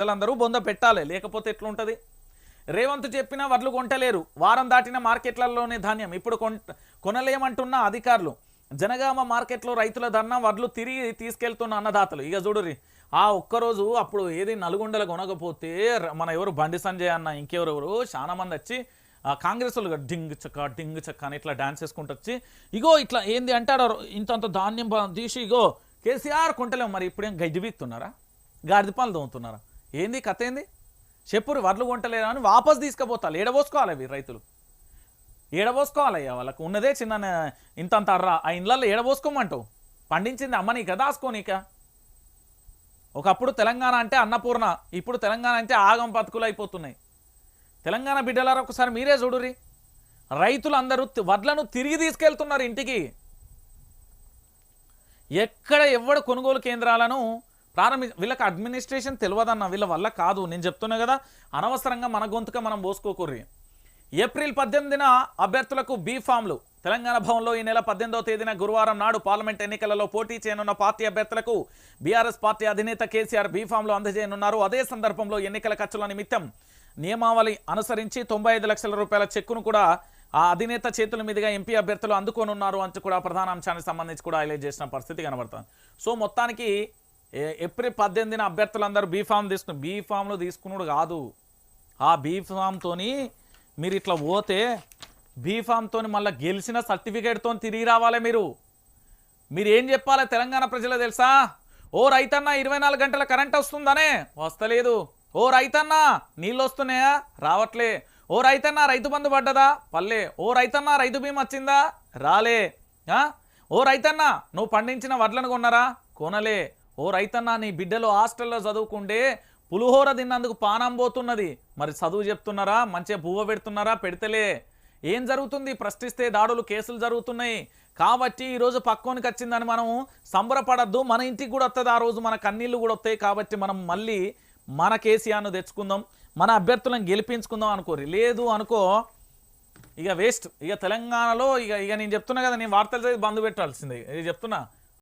ప్రజలందరూ బొంద పెట్టాలి, లేకపోతే ఎట్లుంటుంది? రేవంత్ చెప్పినా వడ్లు కొంటలేరు, వారం దాటిన మార్కెట్లలోనే ధాన్యం ఇప్పుడు కొనలేమంటున్న అధికారులు. జనగామ మార్కెట్లో రైతుల ధర్నా, వడ్లు తిరిగి తీసుకెళ్తున్న అన్నదాతలు. ఇక చూడుర్రి, ఆ ఒక్కరోజు అప్పుడు ఏది నల్గొండల కొనకపోతే మన ఎవరు బండి సంజయ్ అన్న ఇంకెవరెవరు చాలా మంది వచ్చి కాంగ్రెస్ వాళ్ళు డింగ్ చక్క అని ఇట్లా డాన్స్ వేసుకుంటూ వచ్చి ఇగో ఇట్లా ఏంది అంటాడు, ఇంతంత ధాన్యం తీసి ఇగో కేసీఆర్ కొంటలేము. మరి ఇప్పుడేం గడ్డి బీక్తున్నారా, గాడిద పాలు తోముతున్నారా, ఏంది కథ ఏంది? చెప్పురు వడ్లు కొంటలేరా అని వాపస్ తీసుకుపోతారు. ఏడబోసుకోవాలి అవి రైతులు, ఏడబోసుకోవాలయ్యా. వాళ్ళకు ఉన్నదే చిన్న ఇంతంత అర్రా, ఆ ఇండ్లలో ఏడబోసుకోమంటావు? పండించింది అమ్మనీక దాసుకోనీక? ఒకప్పుడు తెలంగాణ అంటే అన్నపూర్ణ, ఇప్పుడు తెలంగాణ అంటే ఆగం బతుకులు అయిపోతున్నాయి. తెలంగాణ బిడ్డలారా ఒకసారి మీరే చూడుర్రి, రైతులందరూ వడ్లను తిరిగి తీసుకెళ్తున్నారు ఇంటికి. ఎక్కడ ఎవడు కొనుగోలు కేంద్రాలను వీళ్ళకి అడ్మినిస్ట్రేషన్ తెలియదన్న, వీళ్ళ వల్ల కాదు. నేను చెప్తున్నా కదా, అనవసరంగా మన గొంతుక మనం పోసుకోకూర్రి. ఏప్రిల్ 18న అభ్యర్థులకు బీ ఫామ్లు. తెలంగాణ భవన్లో ఈ నెల 18వ తేదీన గురువారం నాడు పార్లమెంట్ ఎన్నికలలో పోటీ చేయనున్న పార్టీ అభ్యర్థులకు బీఆర్ఎస్ పార్టీ అధినేత కేసీఆర్ బీ ఫామ్లు అందజేయనున్నారు. అదే సందర్భంలో ఎన్నికల ఖర్చుల నిమిత్తం నియమావళి అనుసరించి 95 లక్షల రూపాయల చెక్కును కూడా ఆ అధినేత చేతుల మీదుగా ఎంపీ అభ్యర్థులు అందుకోనున్నారు అంటూ కూడా ప్రధాన అంశానికి సంబంధించి కూడా హైలైట్ చేసిన పరిస్థితి కనబడుతుంది. సో మొత్తానికి ఏప్రిల్ 18న అభ్యర్థులందరూ బీ ఫామ్లు తీసుకున్నాడు కాదు, ఆ బీ ఫామ్తోని మీరు ఇట్లా పోతే బీ ఫామ్తో మళ్ళీ గెలిచిన సర్టిఫికేట్తో తిరిగి రావాలి. మీరు ఏం చెప్పాలి తెలంగాణ ప్రజలు తెలుసా? ఓ రైతన్న 24 గంటల కరెంట్ వస్తుందనే, వస్తలేదు. ఓ రైతన్న నీళ్ళు వస్తున్నాయా, రావట్లే. ఓ రైతన్న రైతు బంధు పడ్డదా, పల్లె. ఓ రైతన్న రైతు బీమా వచ్చిందా, రాలే. ఓ రైతన్న నువ్వు పండించిన వడ్లను కొన్నారా, కొనలే. ఓ రైతన్న నీ బిడ్డలు హాస్టల్లో చదువుకుంటే పులిహోర తిన్నందుకు పానం పోతున్నది, మరి చదువు చెప్తున్నారా, మంచిగా పువ్వ పెడుతున్నారా, పెడతలే. ఏం జరుగుతుంది? ప్రశ్నిస్తే దాడులు, కేసులు జరుగుతున్నాయి. కాబట్టి ఈరోజు పక్కోనికి వచ్చిందని మనం సంబరపడద్దు, మన ఇంటికి కూడా వస్తుంది ఆ రోజు, మన కన్నీళ్ళు కూడా వస్తాయి. కాబట్టి మనం మళ్ళీ మన కేసీఆర్ను తెచ్చుకుందాం, మన అభ్యర్థులను గెలిపించుకుందాం అనుకోరి. లేదు అనుకో ఇక వేస్ట్. ఇక తెలంగాణలో ఇక నేను చెప్తున్నా కదా, నేను వార్తలు బంద్ పెట్టాల్సిందే. ఇది చెప్తున్నా.